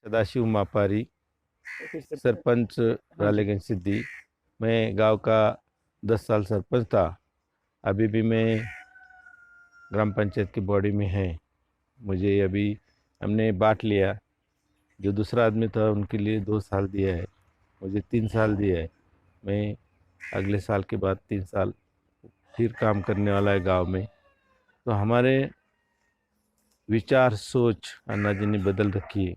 सदाशिव मापारी, सरपंच रालेगंज सिद्धि। मैं गांव का 10 साल सरपंच था। अभी भी मैं ग्राम पंचायत की बॉडी में है। मुझे अभी हमने बांट लिया। जो दूसरा आदमी था उनके लिए 2 साल दिया है, मुझे 3 साल दिया है। मैं अगले साल के बाद 3 साल फिर काम करने वाला है गांव में। तो हमारे विचार सोच अन्ना जी ने बदल रखी है।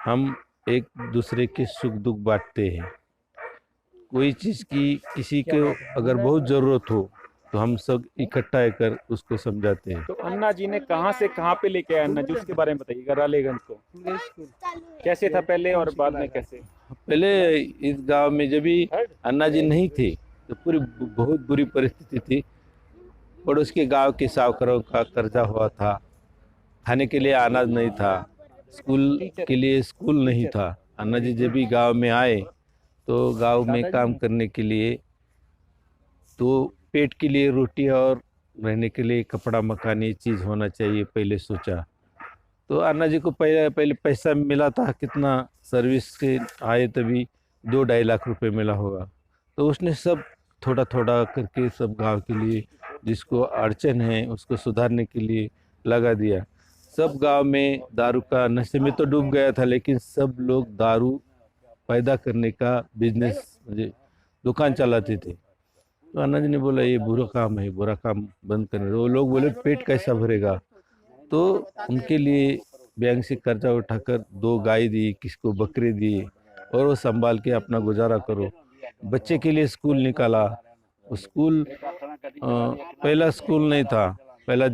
हम एक दूसरे के सुख दुख बांटते हैं। कोई चीज़ की किसी को अगर बहुत ज़रूरत हो तो हम सब इकट्ठा कर उसको समझाते हैं। तो अन्ना जी ने कहाँ से कहाँ पे लेके आए अन्ना जी, उसके बारे में बताइएगा। रालेगंज को कैसे था पहले और बाद में कैसे? पहले इस गांव में जब भी अन्ना जी नहीं थे तो पूरी बहुत बुरी परिस्थिति थी। पड़ोस के गांव के सावकारों का कर्जा हुआ था, खाने के लिए अनाज नहीं था, स्कूल के लिए स्कूल नहीं था। अन्ना जी जब भी गांव में आए तो गांव में काम करने के लिए, तो पेट के लिए रोटी और रहने के लिए कपड़ा मकान ये चीज़ होना चाहिए पहले सोचा। तो अन्ना जी को पहले पहले पैसा मिला था कितना, सर्विस के आए तभी 2-2.5 लाख रुपए मिला होगा। तो उसने सब थोड़ा थोड़ा करके सब गांव के लिए जिसको अड़चन है उसको सुधारने के लिए लगा दिया। सब गांव में दारू का नशे में तो डूब गया था, लेकिन सब लोग दारू पैदा करने का बिजनेस मुझे दुकान चलाते थे। तो अन्ना जी ने बोला ये बुरा काम है, बुरा काम बंद करने दो। वो लोग बोले पेट कैसा भरेगा, तो उनके लिए बैंक से कर्जा उठाकर 2 गाय दी, किसको बकरी दी, और वो संभाल के अपना गुजारा करो। बच्चे के लिए स्कूल निकाला। वो स्कूल पहला स्कूल नहीं था, पहला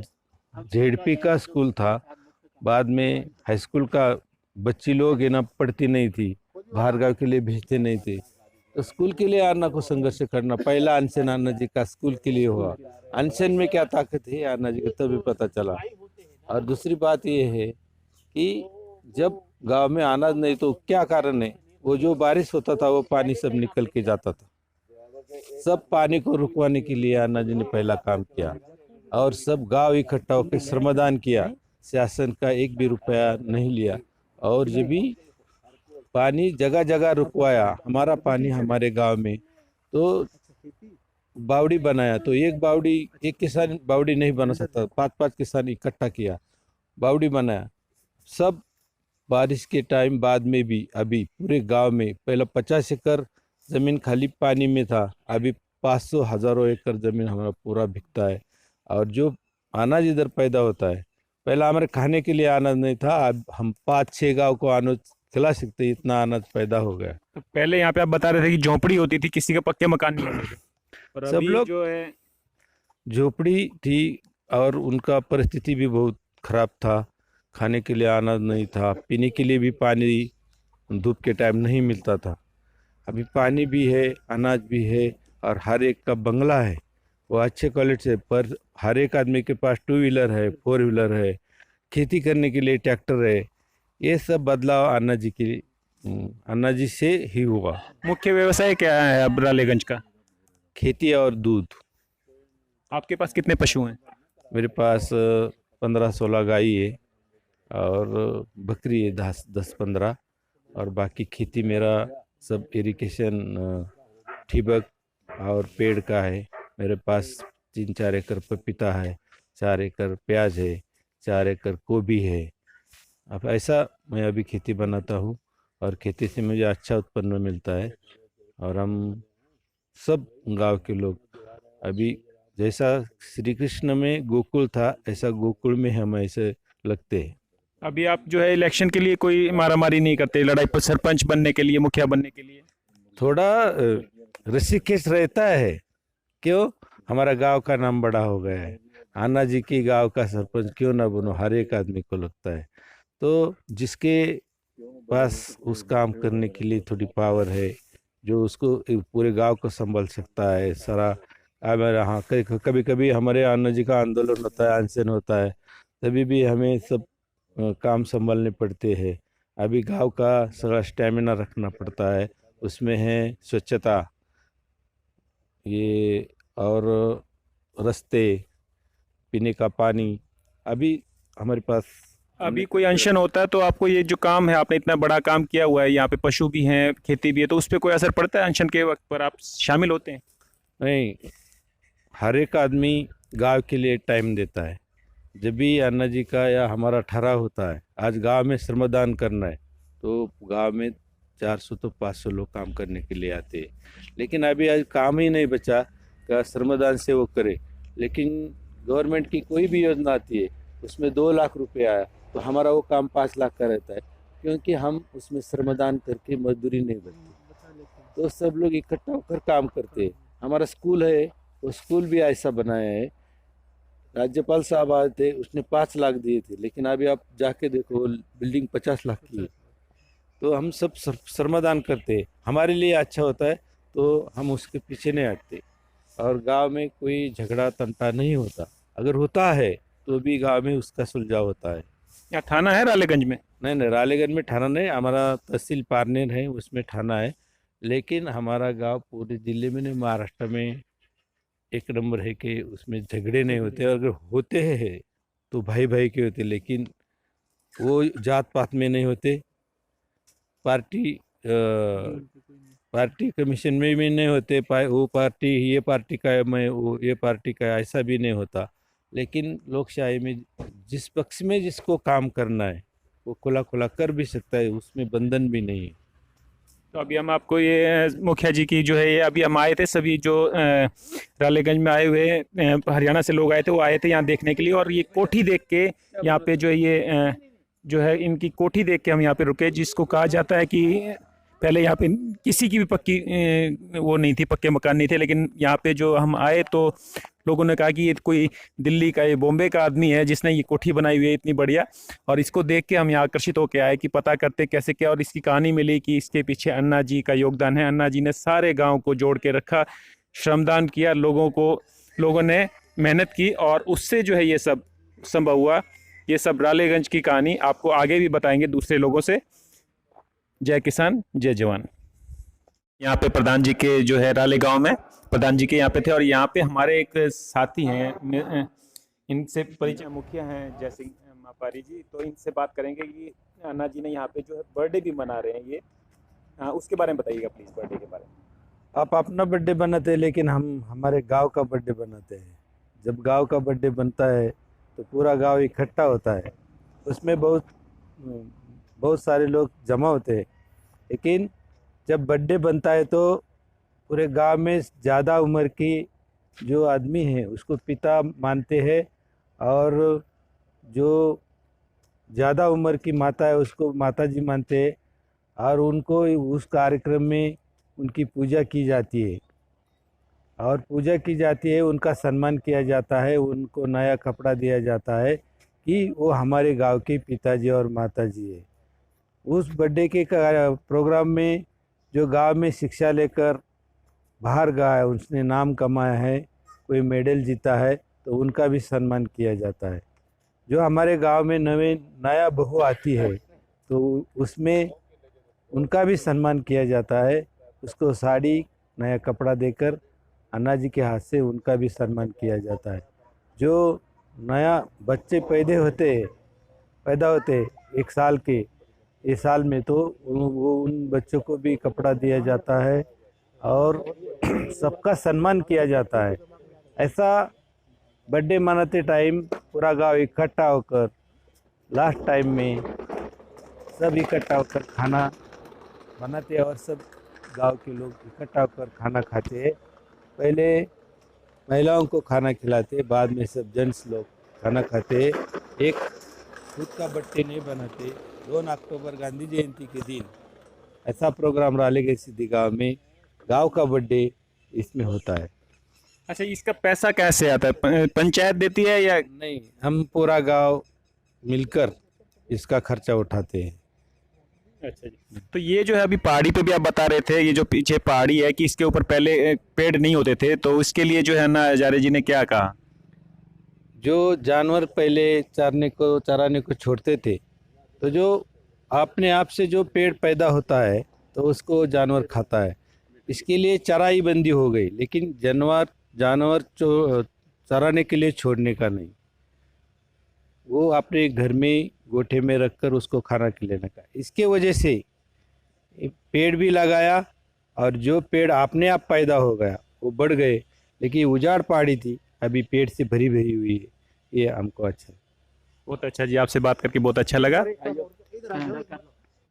जेडपी का स्कूल था। बाद में हाई स्कूल का बच्ची लोग है ना पढ़ती नहीं थी, बाहर गाँव के लिए भेजते नहीं थे। तो स्कूल के लिए अन्ना को संघर्ष करना, पहला अनशन अन्ना जी का स्कूल के लिए हुआ। अनशन में क्या ताकत है अन्ना जी को तभी पता चला। और दूसरी बात ये है कि जब गांव में अनाज नहीं तो क्या कारण है, वो जो बारिश होता था वो पानी सब निकल के जाता था। सब पानी को रुकवाने के लिए अन्ना जी ने पहला काम किया और सब गांव इकट्ठा होकर श्रमदान किया। शासन का एक भी रुपया नहीं लिया। और जब भी पानी जगह जगह रुकवाया, हमारा पानी हमारे गांव में, तो बावड़ी बनाया। तो एक बावड़ी, एक किसान बावड़ी नहीं बना सकता, 5-5 किसान इकट्ठा किया, बावड़ी बनाया। सब बारिश के टाइम बाद में भी अभी पूरे गांव में पहले 50 एकड़ जमीन खाली पानी में था, अभी 500 हजारों एकड़ जमीन हमारा पूरा बिकता है। और जो अनाज इधर पैदा होता है, पहला हमारे खाने के लिए अनाज नहीं था, अब हम 5-6 गांव को अनाज खिला सकते, इतना अनाज पैदा हो गया। तो पहले यहाँ पे आप बता रहे थे कि झोपड़ी होती थी, किसी के पक्के मकान नहीं होते थे, और सब अभी लोग जो है झोपड़ी थी और उनका परिस्थिति भी बहुत खराब था। खाने के लिए अनाज नहीं था, पीने के लिए भी पानी धूप के टाइम नहीं मिलता था। अभी पानी भी है, अनाज भी है, और हर एक का बंगला है, वो अच्छे क्वालिटी से। पर हर एक आदमी के पास 2 व्हीलर है, 4 व्हीलर है, खेती करने के लिए ट्रैक्टर है। ये सब बदलाव अन्ना जी से ही हुआ। मुख्य व्यवसाय क्या है अब रालेगंज का? खेती और दूध। आपके पास कितने पशु हैं? मेरे पास 15-16 गाय है, और बकरी है 10-15। और बाकी खेती मेरा सब इरिगेशन, ठिबक और पेड़ का है। मेरे पास 3-4 एकड़ पपीता है, 4 एकड़ प्याज है, 4 एकड़ गोभी है। अब ऐसा मैं अभी खेती बनाता हूँ, और खेती से मुझे अच्छा उत्पन्न मिलता है। और हम सब गांव के लोग अभी, जैसा श्री कृष्ण में गोकुल था ऐसा गोकुल में हम ऐसे लगते हैं। अभी आप जो है इलेक्शन के लिए कोई मारामारी नहीं करते, लड़ाई पर सरपंच बनने के लिए, मुखिया बनने के लिए? थोड़ा ऋषिकेश रहता है। क्यों? हमारा गांव का नाम बड़ा हो गया है। अन्ना जी की गांव का सरपंच क्यों ना बनो, हर एक आदमी को लगता है। तो जिसके पास उस काम करने के लिए थोड़ी पावर है, जो उसको पूरे गांव को संभाल सकता है सारा। हमारे यहाँ कभी कभी हमारे अन्ना जी का आंदोलन होता है, अनशन होता है, तभी भी हमें सब काम संभालने पड़ते हैं। अभी गांव का सारा स्टेमिना रखना पड़ता है, उसमें है स्वच्छता, ये और रास्ते, पीने का पानी। अभी हमारे पास अभी कोई अनशन होता है तो आपको ये जो काम है, आपने इतना बड़ा काम किया हुआ है, यहाँ पे पशु भी हैं, खेती भी है, तो उस पर कोई असर पड़ता है? अनशन के वक्त पर आप शामिल होते हैं? नहीं, हर एक आदमी गांव के लिए टाइम देता है। जब भी अन्ना जी का या हमारा ठहराव होता है, आज गांव में श्रमदान करना है, तो गांव में 400 तो 500 लोग काम करने के लिए आते हैं। लेकिन अभी आज काम ही नहीं बचा का श्रमदान से वो करे। लेकिन गवर्नमेंट की कोई भी योजना आती है, उसमें 2 लाख रुपए आया तो हमारा वो काम 5 लाख का रहता है, क्योंकि हम उसमें श्रमदान करके मजदूरी नहीं बनती। तो सब लोग इकट्ठा होकर काम करते हैं। हमारा स्कूल है, वो स्कूल भी ऐसा बनाया है। राज्यपाल साहब आए थे, उसने 5 लाख दिए थे, लेकिन अभी आप जाके देखो वो बिल्डिंग 50 लाख की है। तो हम सब श्रमदान करते हैं, हमारे लिए अच्छा होता है तो हम उसके पीछे नहीं हटते। और गांव में कोई झगड़ा तंटा नहीं होता, अगर होता है तो भी गांव में उसका सुलझाव होता है। यहाँ थाना है रालेगंज में? नहीं नहीं, रालेगंज में थाना नहीं, हमारा तहसील पारनेर है, उसमें थाना है। लेकिन हमारा गांव पूरे जिले में नहीं, महाराष्ट्र में 1 नंबर है कि उसमें झगड़े नहीं होते। अगर होते हैं तो भाई भाई के होते, लेकिन वो जात पात में नहीं होते। पार्टी कमीशन में भी नहीं होते। वो पार्टी ये पार्टी का है, मैं वो ये पार्टी का है, ऐसा भी नहीं होता। लेकिन लोकशाही में जिस पक्ष में जिसको काम करना है वो खुला खुला कर भी सकता है, उसमें बंधन भी नहीं है। तो अभी हम आपको ये मुखिया जी की जो है, ये अभी हम आए थे सभी जो रालेगंज में आए हुए हरियाणा से लोग आए थे, वो आए थे यहाँ देखने के लिए। और ये कोठी देख के यहाँ पे जो है ये जो है इनकी कोठी देख के हम यहाँ पे रुके, जिसको कहा जाता है कि पहले यहाँ पे किसी की भी पक्की वो नहीं थी, पक्के मकान नहीं थे। लेकिन यहाँ पे जो हम आए तो लोगों ने कहा कि ये कोई दिल्ली का, ये बॉम्बे का आदमी है जिसने ये कोठी बनाई हुई है इतनी बढ़िया। और इसको देख के हम यहाँ आकर्षित होकर आए कि पता करते कैसे क्या। और इसकी कहानी मिली कि इसके पीछे अन्ना जी का योगदान है। अन्ना जी ने सारे गाँव को जोड़ के रखा, श्रमदान किया, लोगों ने मेहनत की और उससे जो है ये सब संभव हुआ। ये सब रालेगंज की कहानी आपको आगे भी बताएंगे दूसरे लोगों से। जय किसान जय जवान। यहाँ पे प्रधान जी के जो है राले गांव में प्रधान जी के यहाँ पे थे, और यहाँ पे हमारे एक साथी हैं, इनसे परिचय, मुखिया हैं जय सिंह मापारी जी। तो इनसे बात करेंगे कि अन्ना जी ने यहाँ पे जो है बर्थडे भी मना रहे हैं ये, उसके बारे में बताइएगा प्लीज, बर्थडे के बारे में। आप अपना बर्थडे बनाते हैं, लेकिन हम हमारे गांव का बर्थडे बनाते हैं। जब गांव का बर्थडे बनता है तो पूरा गांव इकट्ठा होता है, उसमें बहुत सारे लोग जमा होते हैं। लेकिन जब बर्थडे बनता है तो पूरे गांव में ज़्यादा उम्र की जो आदमी है उसको पिता मानते हैं, और जो ज़्यादा उम्र की माता है उसको माता जी मानते हैं। और उनको उस कार्यक्रम में उनकी पूजा की जाती है, और पूजा की जाती है, उनका सम्मान किया जाता है, उनको नया कपड़ा दिया जाता है कि वो हमारे गांव के पिताजी और माताजी है। उस बर्थडे के प्रोग्राम में जो गांव में शिक्षा लेकर बाहर गया है, उसने नाम कमाया है, कोई मेडल जीता है, तो उनका भी सम्मान किया जाता है। जो हमारे गांव में नया बहू आती है तो उसमें उनका भी सम्मान किया जाता है, उसको साड़ी नया कपड़ा देकर अन्ना जी के हाथ से उनका भी सम्मान किया जाता है। जो नया बच्चे पैदा होते 1 साल के, इस साल में तो वो उन बच्चों को भी कपड़ा दिया जाता है और सबका सम्मान किया जाता है। ऐसा बर्थडे मनाते टाइम पूरा गांव इकट्ठा होकर लास्ट टाइम में सब इकट्ठा होकर खाना बनाते हैं, और सब गांव के लोग इकट्ठा होकर खाना खाते हैं। पहले महिलाओं को खाना खिलाते, बाद में सब जेंट्स लोग खाना खाते। एक खुद का बर्थडे नहीं बनाते। 2 अक्टूबर गांधी जयंती के दिन ऐसा प्रोग्राम रालेगंज सिद्धि गाँव में गांव का बर्थडे इसमें होता है। अच्छा, इसका पैसा कैसे आता है? पंचायत देती है या? नहीं, हम पूरा गांव मिलकर इसका खर्चा उठाते हैं। अच्छा जी। तो ये जो है अभी पहाड़ी पे भी आप बता रहे थे, ये जो पीछे पहाड़ी है कि इसके ऊपर पहले पेड़ नहीं होते थे, तो इसके लिए जो है ना हजारे जी ने क्या कहा? जो जानवर पहले चराने को छोड़ते थे, तो जो अपने आप से जो पेड़ पैदा होता है तो उसको जानवर खाता है, इसके लिए चराई बंदी हो गई। लेकिन जानवर चराने के लिए छोड़ने का नहीं। वो अपने घर में गोठे में रखकर उसको खाना खिलाने का। इसके वजह से पेड़ भी लगाया और जो पेड़ अपने आप पैदा हो गया वो बढ़ गए, लेकिन उजाड़ पहाड़ी थी अभी पेड़ से भरी भरी हुई है। ये हमको अच्छा बहुत अच्छा जी, आपसे बात करके बहुत अच्छा लगा।